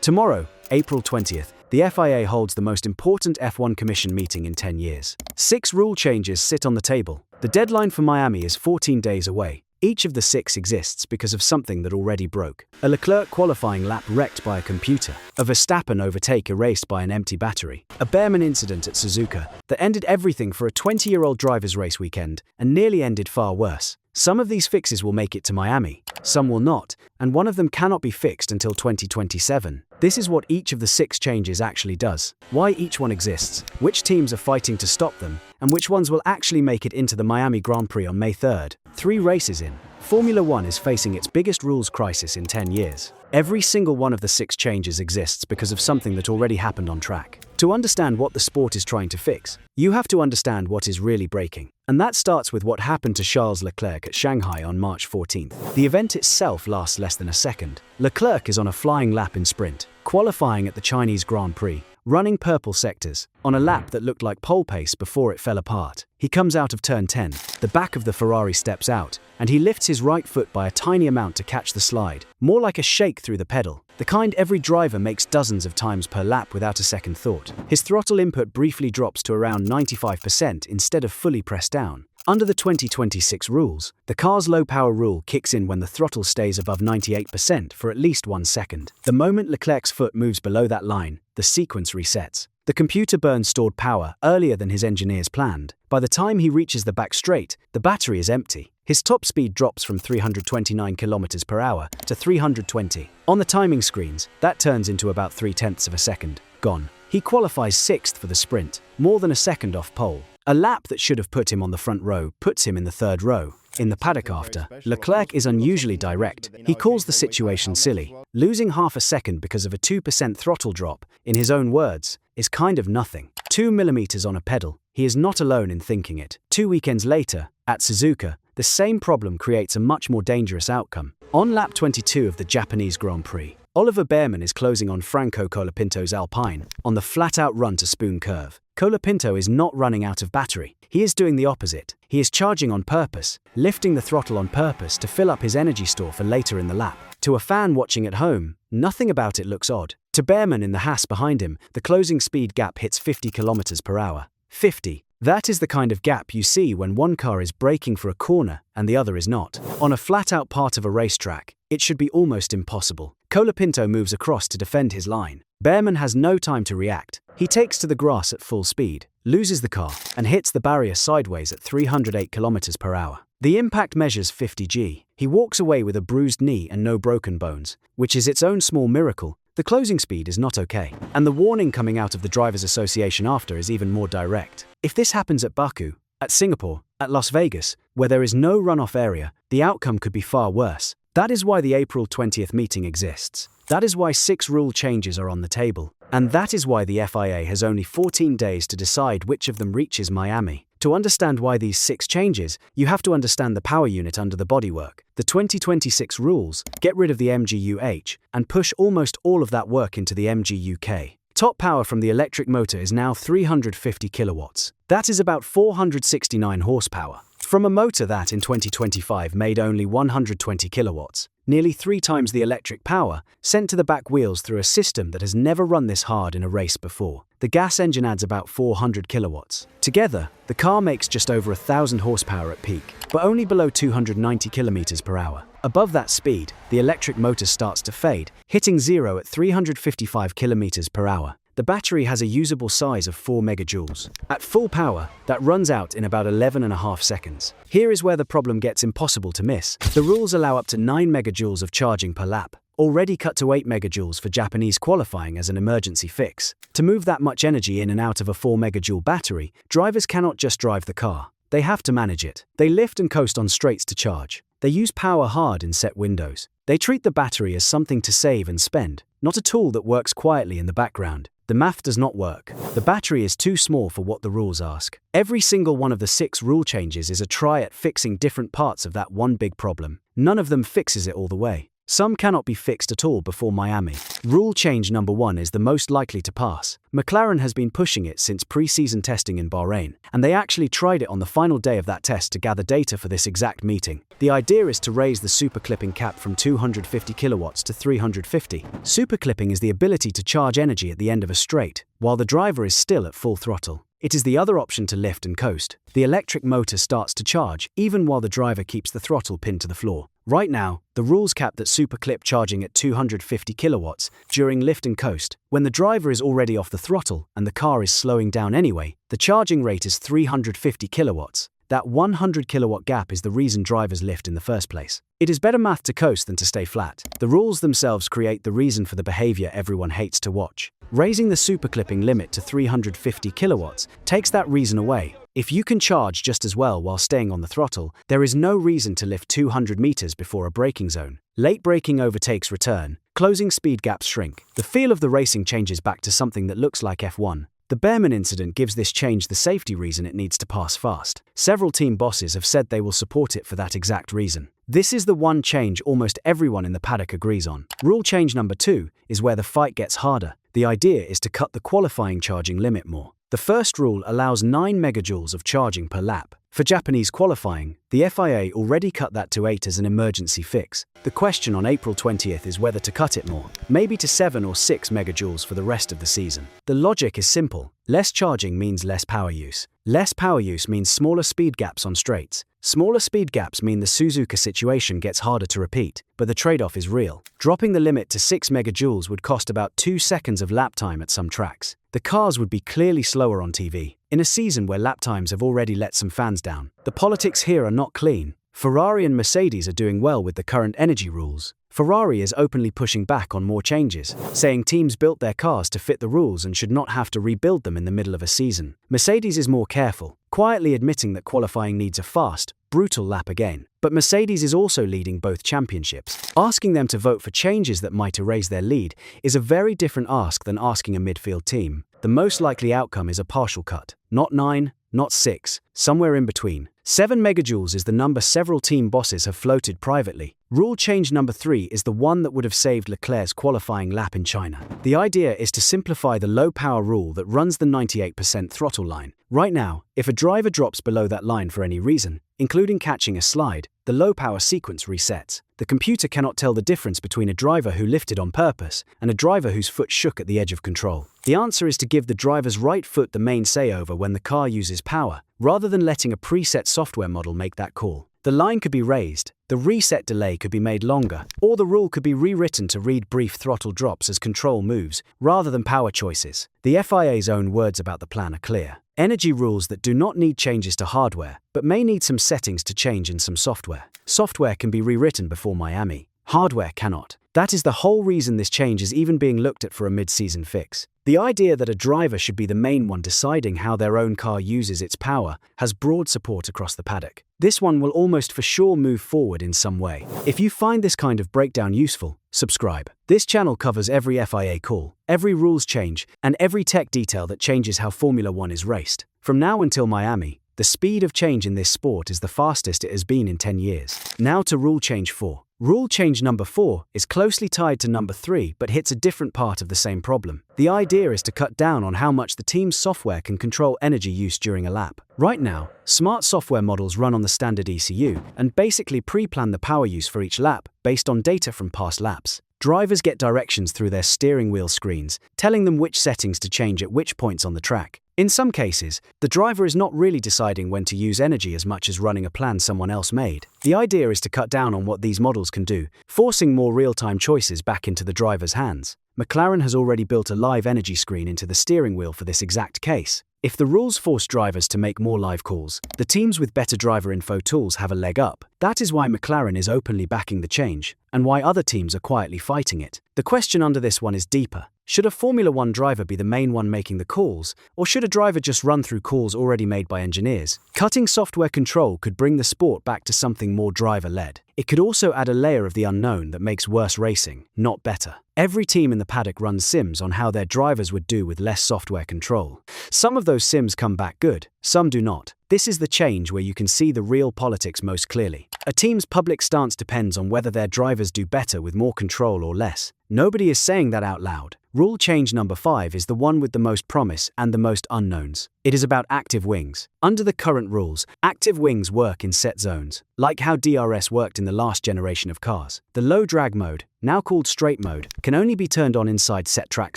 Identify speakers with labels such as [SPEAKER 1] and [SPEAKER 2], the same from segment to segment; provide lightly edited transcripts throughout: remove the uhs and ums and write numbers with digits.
[SPEAKER 1] Tomorrow, April 20th, the FIA holds the most important F1 Commission meeting in 10 years. 6 rule changes sit on the table. The deadline for Miami is 14 days away. Each of the 6 exists because of something that already broke. A Leclerc qualifying lap wrecked by a computer. A Verstappen overtake erased by an empty battery. A Bearman incident at Suzuka that ended everything for a 20-year-old driver's race weekend and nearly ended far worse. Some of these fixes will make it to Miami, some will not, and one of them cannot be fixed until 2027. This is what each of the 6 changes actually does, why each one exists, which teams are fighting to stop them, and which ones will actually make it into the Miami Grand Prix on May 3rd. 3 races in, Formula One is facing its biggest rules crisis in 10 years. Every single one of the 6 changes exists because of something that already happened on track. To understand what the sport is trying to fix, you have to understand what is really breaking. And that starts with what happened to Charles Leclerc at Shanghai on March 14th. The event itself lasts less than a second. Leclerc is on a flying lap in sprint, qualifying at the Chinese Grand Prix, running purple sectors, on a lap that looked like pole pace before it fell apart. He comes out of turn 10, the back of the Ferrari steps out, and he lifts his right foot by a tiny amount to catch the slide, more like a shake through the pedal, the kind every driver makes dozens of times per lap without a second thought. His throttle input briefly drops to around 95% instead of fully pressed down. Under the 2026 rules, the car's low-power rule kicks in when the throttle stays above 98% for at least 1 second. The moment Leclerc's foot moves below that line, the sequence resets. The computer burns stored power earlier than his engineers planned. By the time he reaches the back straight, the battery is empty. His top speed drops from 329 km per hour to 320. On the timing screens, that turns into about 0.3 of a second. Gone. He qualifies 6th for the sprint, more than a second off pole. A lap that should have put him on the front row puts him in the 3rd row. In the paddock after, Leclerc is unusually direct. He calls the situation silly. Losing half a second because of a 2% throttle drop, in his own words, is kind of nothing. 2 millimeters on a pedal. He is not alone in thinking it. 2 weekends later, at Suzuka, the same problem creates a much more dangerous outcome. On lap 22 of the Japanese Grand Prix, Oliver Bearman is closing on Franco Colapinto's Alpine on the flat-out run to Spoon Curve. Colapinto is not running out of battery. He is doing the opposite. He is charging on purpose, lifting the throttle on purpose to fill up his energy store for later in the lap. To a fan watching at home, nothing about it looks odd. To Bearman in the Haas behind him, the closing speed gap hits 50 km per hour. 50. That is the kind of gap you see when one car is braking for a corner and the other is not. On a flat-out part of a racetrack, it should be almost impossible. Colapinto moves across to defend his line. Bearman has no time to react. He takes to the grass at full speed, loses the car, and hits the barrier sideways at 308 km per hour. The impact measures 50 G. He walks away with a bruised knee and no broken bones, which is its own small miracle. The closing speed is not okay, and the warning coming out of the Drivers' Association after is even more direct. If this happens at Baku, at Singapore, at Las Vegas, where there is no runoff area, the outcome could be far worse. That is why the April 20th meeting exists. That is why 6 rule changes are on the table. And that is why the FIA has only 14 days to decide which of them reaches Miami. To understand why these 6 changes, you have to understand the power unit under the bodywork. The 2026 rules get rid of the MGU-H and push almost all of that work into the MGU-K. Top power from the electric motor is now 350 kilowatts. That is about 469 horsepower. From a motor that in 2025 made only 120 kilowatts, nearly 3 times the electric power, sent to the back wheels through a system that has never run this hard in a race before. The gas engine adds about 400 kilowatts. Together, the car makes just over 1,000 horsepower at peak, but only below 290 kilometers per hour. Above that speed, the electric motor starts to fade, hitting zero at 355 kilometers per hour. The battery has a usable size of 4 megajoules. At full power, that runs out in about 11.5 seconds. Here is where the problem gets impossible to miss. The rules allow up to 9 megajoules of charging per lap, already cut to 8 megajoules for Japanese qualifying as an emergency fix. To move that much energy in and out of a 4 megajoule battery, drivers cannot just drive the car. They have to manage it. They lift and coast on straights to charge. They use power hard in set windows. They treat the battery as something to save and spend, not a tool that works quietly in the background. The math does not work. The battery is too small for what the rules ask. Every single one of the 6 rule changes is a try at fixing different parts of that one big problem. None of them fixes it all the way. Some cannot be fixed at all before Miami. Rule change number 1 is the most likely to pass. McLaren has been pushing it since pre-season testing in Bahrain, and they actually tried it on the final day of that test to gather data for this exact meeting. The idea is to raise the superclipping cap from 250 kilowatts to 350. Superclipping is the ability to charge energy at the end of a straight, while the driver is still at full throttle. It is the other option to lift and coast. The electric motor starts to charge even while the driver keeps the throttle pinned to the floor. Right now, the rules cap that superclip charging at 250 kilowatts during lift and coast. When the driver is already off the throttle and the car is slowing down anyway, the charging rate is 350 kilowatts. That 100 kilowatt gap is the reason drivers lift in the first place. It is better math to coast than to stay flat. The rules themselves create the reason for the behavior everyone hates to watch. Raising the superclipping limit to 350 kilowatts takes that reason away. If you can charge just as well while staying on the throttle, there is no reason to lift 200 meters before a braking zone. Late braking overtakes return, closing speed gaps shrink. The feel of the racing changes back to something that looks like F1. The Bearman incident gives this change the safety reason it needs to pass fast. Several team bosses have said they will support it for that exact reason. This is the one change almost everyone in the paddock agrees on. Rule change number 2 is where the fight gets harder. The idea is to cut the qualifying charging limit more. The first rule allows 9 megajoules of charging per lap. For Japanese qualifying, the FIA already cut that to 8 as an emergency fix. The question on April 20th is whether to cut it more, maybe to 7 or 6 megajoules for the rest of the season. The logic is simple. Less charging means less power use. Less power use means smaller speed gaps on straights. Smaller speed gaps mean the Suzuka situation gets harder to repeat, but the trade-off is real. Dropping the limit to 6 megajoules would cost about 2 seconds of lap time at some tracks. The cars would be clearly slower on TV, in a season where lap times have already let some fans down. The politics here are not clean. Ferrari and Mercedes are doing well with the current energy rules. Ferrari is openly pushing back on more changes, saying teams built their cars to fit the rules and should not have to rebuild them in the middle of a season. Mercedes is more careful, quietly admitting that qualifying needs a fast, brutal lap again. But Mercedes is also leading both championships. Asking them to vote for changes that might erase their lead is a very different ask than asking a midfield team. The most likely outcome is a partial cut. Not 9, not 6, somewhere in between. 7 megajoules is the number several team bosses have floated privately. Rule change number 3 is the one that would have saved Leclerc's qualifying lap in China. The idea is to simplify the low power rule that runs the 98% throttle line. Right now, if a driver drops below that line for any reason, including catching a slide, the low power sequence resets. The computer cannot tell the difference between a driver who lifted on purpose and a driver whose foot shook at the edge of control. The answer is to give the driver's right foot the main say-over when the car uses power, rather than letting a preset software model make that call. The line could be raised, the reset delay could be made longer, or the rule could be rewritten to read brief throttle drops as control moves, rather than power choices. The FIA's own words about the plan are clear. Energy rules that do not need changes to hardware, but may need some settings to change in some software. Software can be rewritten before Miami. Hardware cannot. That is the whole reason this change is even being looked at for a mid-season fix. The idea that a driver should be the main one deciding how their own car uses its power has broad support across the paddock. This one will almost for sure move forward in some way. If you find this kind of breakdown useful, subscribe. This channel covers every FIA call, every rules change, and every tech detail that changes how Formula One is raced. From now until Miami, the speed of change in this sport is the fastest it has been in 10 years. Now to rule change 4. Rule change number 4 is closely tied to number 3 but hits a different part of the same problem. The idea is to cut down on how much the team's software can control energy use during a lap. Right now, smart software models run on the standard ECU and basically pre-plan the power use for each lap based on data from past laps. Drivers get directions through their steering wheel screens, telling them which settings to change at which points on the track. In some cases, the driver is not really deciding when to use energy as much as running a plan someone else made. The idea is to cut down on what these models can do, forcing more real-time choices back into the driver's hands. McLaren has already built a live energy screen into the steering wheel for this exact case. If the rules force drivers to make more live calls, the teams with better driver info tools have a leg up. That is why McLaren is openly backing the change, and why other teams are quietly fighting it. The question under this one is deeper. Should a Formula One driver be the main one making the calls, or should a driver just run through calls already made by engineers? Cutting software control could bring the sport back to something more driver-led. It could also add a layer of the unknown that makes worse racing, not better. Every team in the paddock runs sims on how their drivers would do with less software control. Some of those sims come back good, some do not. This is the change where you can see the real politics most clearly. A team's public stance depends on whether their drivers do better with more control or less. Nobody is saying that out loud. Rule change number 5 is the one with the most promise and the most unknowns. It is about active wings. Under the current rules, active wings work in set zones, like how DRS worked in the last generation of cars. The low drag mode, now called straight mode, can only be turned on inside set track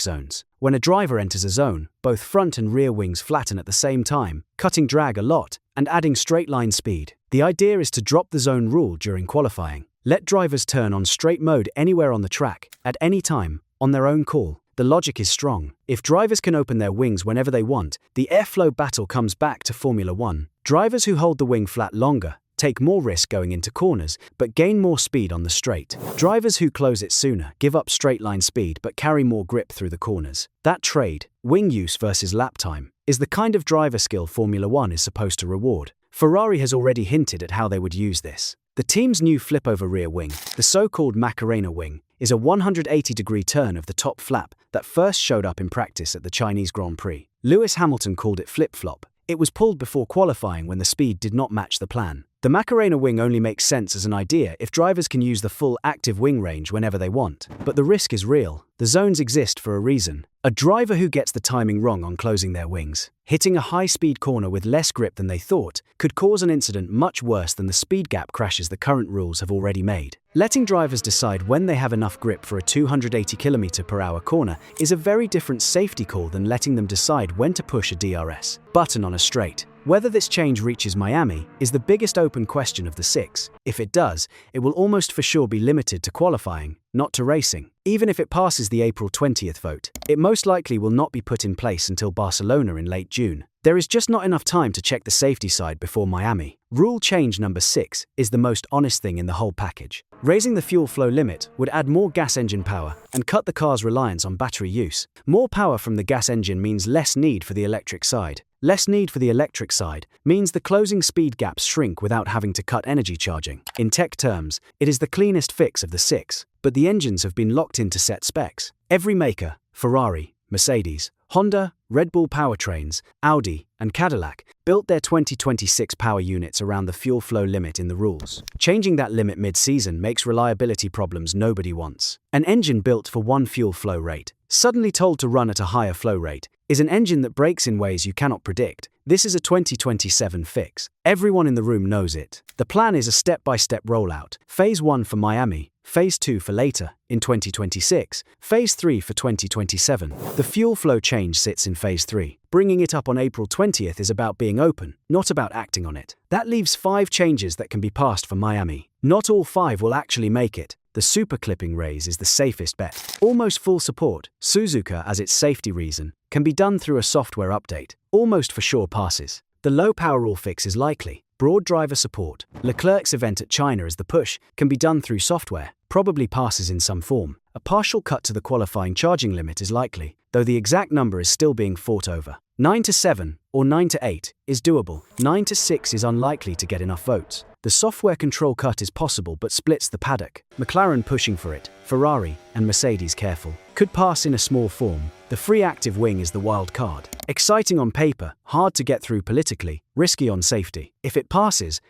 [SPEAKER 1] zones. When a driver enters a zone, both front and rear wings flatten at the same time, cutting drag a lot and adding straight line speed. The idea is to drop the zone rule during qualifying. Let drivers turn on straight mode anywhere on the track, at any time, on their own call. The logic is strong. If drivers can open their wings whenever they want, the airflow battle comes back to Formula 1. Drivers who hold the wing flat longer take more risk going into corners, but gain more speed on the straight. Drivers who close it sooner give up straight line speed but carry more grip through the corners. That trade, wing use versus lap time, is the kind of driver skill Formula 1 is supposed to reward. Ferrari has already hinted at how they would use this. The team's new flip-over rear wing, the so-called McLaren wing, is a 180-degree turn of the top flap that first showed up in practice at the Chinese Grand Prix. Lewis Hamilton called it flip-flop. It was pulled before qualifying when the speed did not match the plan. The McLaren wing only makes sense as an idea if drivers can use the full active wing range whenever they want. But the risk is real. The zones exist for a reason. A driver who gets the timing wrong on closing their wings, hitting a high-speed corner with less grip than they thought, could cause an incident much worse than the speed gap crashes the current rules have already made. Letting drivers decide when they have enough grip for a 280 km/h corner is a very different safety call than letting them decide when to push a DRS button on a straight. Whether this change reaches Miami is the biggest open question of the 6. If it does, it will almost for sure be limited to qualifying, not to racing. Even if it passes the April 20th vote, it most likely will not be put in place until Barcelona in late June. There is just not enough time to check the safety side before Miami. Rule change number 6 is the most honest thing in the whole package. Raising the fuel flow limit would add more gas engine power and cut the car's reliance on battery use. More power from the gas engine means less need for the electric side. Less need for the electric side means the closing speed gaps shrink without having to cut energy charging. In tech terms, it is the cleanest fix of the 6, but the engines have been locked into set specs. Every maker, Ferrari, Mercedes, Honda, Red Bull powertrains, Audi, and Cadillac, built their 2026 power units around the fuel flow limit in the rules. Changing that limit mid-season makes reliability problems nobody wants. An engine built for one fuel flow rate, suddenly told to run at a higher flow rate, is an engine that breaks in ways you cannot predict. This is a 2027 fix. Everyone in the room knows it. The plan is a step-by-step rollout. Phase 1 for Miami, Phase 2 for later, in 2026, Phase 3 for 2027. The fuel flow change sits in Phase 3. Bringing it up on April 20th is about being open, not about acting on it. That leaves 5 changes that can be passed for Miami. Not all 5 will actually make it. The super clipping raise is the safest bet. Almost full support, Suzuka as its safety reason, can be done through a software update. Almost for sure passes. The low power rule fix is likely. Broad driver support. Leclerc's event at China as the push can be done through software. Probably passes in some form. A partial cut to the qualifying charging limit is likely, though the exact number is still being fought over. 9-7 or 9-8 is doable. 9-6 is unlikely to get enough votes. The software control cut is possible but splits the paddock. McLaren pushing for it, Ferrari and Mercedes careful. Could pass in a small form. The free active wing is the wild card. Exciting on paper, hard to get through politically, risky on safety. If it passes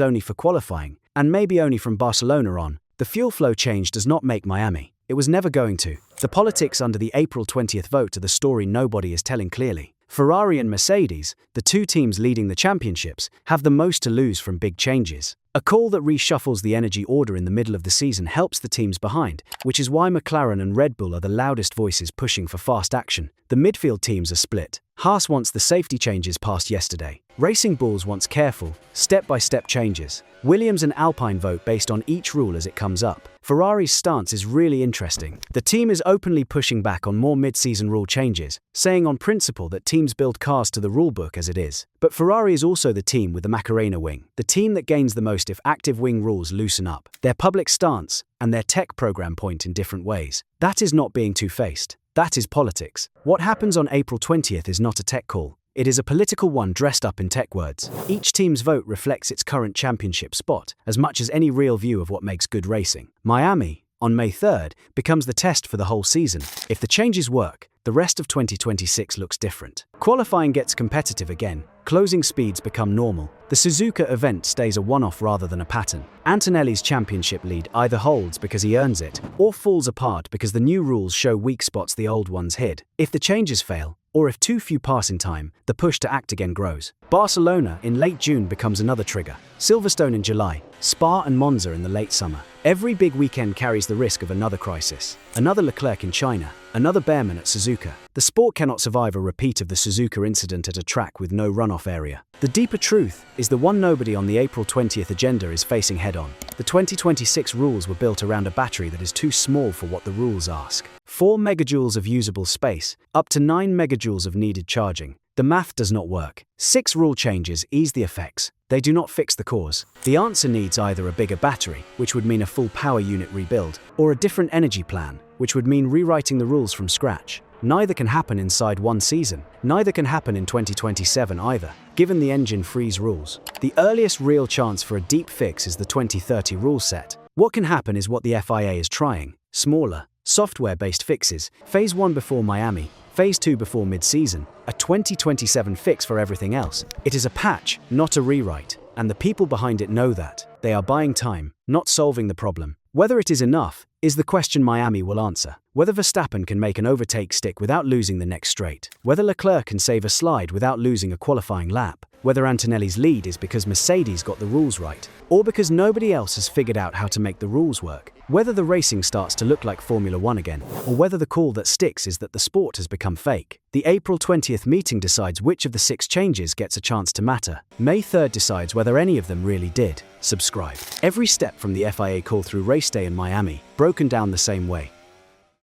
[SPEAKER 1] only for qualifying, and maybe only from Barcelona on. The fuel flow change does not make Miami. It was never going to. The politics under the April 20th vote are the story nobody is telling clearly. Ferrari and Mercedes, the 2 teams leading the championships, have the most to lose from big changes. A call that reshuffles the energy order in the middle of the season helps the teams behind, which is why McLaren and Red Bull are the loudest voices pushing for fast action. The midfield teams are split. Haas wants the safety changes passed yesterday. Racing Bulls wants careful, step-by-step changes. Williams and Alpine vote based on each rule as it comes up. Ferrari's stance is really interesting. The team is openly pushing back on more mid-season rule changes, saying on principle that teams build cars to the rulebook as it is. But Ferrari is also the team with the Macarena wing, the team that gains the most if active wing rules loosen up. Their public stance and their tech program point in different ways. That is not being two-faced. That is politics. What happens on April 20th is not a tech call. It is a political one dressed up in tech words. Each team's vote reflects its current championship spot, as much as any real view of what makes good racing. Miami, on May 3rd, becomes the test for the whole season. If the changes work, the rest of 2026 looks different. Qualifying gets competitive again. Closing speeds become normal. The Suzuka event stays a one-off rather than a pattern. Antonelli's championship lead either holds because he earns it, or falls apart because the new rules show weak spots the old ones hid. If the changes fail, or if too few pass in time, the push to act again grows. Barcelona in late June becomes another trigger. Silverstone in July, Spa and Monza in the late summer. Every big weekend carries the risk of another crisis. Another Leclerc in China, another Bearman at Suzuka. The sport cannot survive a repeat of the Suzuka incident at a track with no runoff area. The deeper truth is the one nobody on the April 20th agenda is facing head-on. The 2026 rules were built around a battery that is too small for what the rules ask. 4 megajoules of usable space, up to 9 megajoules of needed charging. The math does not work. 6 rule changes ease the effects. They do not fix the cause. The answer needs either a bigger battery, which would mean a full power unit rebuild, or a different energy plan, which would mean rewriting the rules from scratch. Neither can happen inside one season. Neither can happen in 2027 either, given the engine freeze rules. The earliest real chance for a deep fix is the 2030 rule set. What can happen is what the FIA is trying: smaller, software-based fixes, Phase 1 before Miami, Phase 2 before mid-season, a 2027 fix for everything else. It is a patch, not a rewrite, and the people behind it know that. They are buying time, not solving the problem. Whether it is enough is the question Miami will answer. Whether Verstappen can make an overtake stick without losing the next straight. Whether Leclerc can save a slide without losing a qualifying lap. Whether Antonelli's lead is because Mercedes got the rules right, or because nobody else has figured out how to make the rules work. Whether the racing starts to look like Formula 1 again, or whether the call that sticks is that the sport has become fake. The April 20th meeting decides which of the 6 changes gets a chance to matter. May 3rd decides whether any of them really did. Subscribe. Every step from the FIA call through race day in Miami, broken down the same way.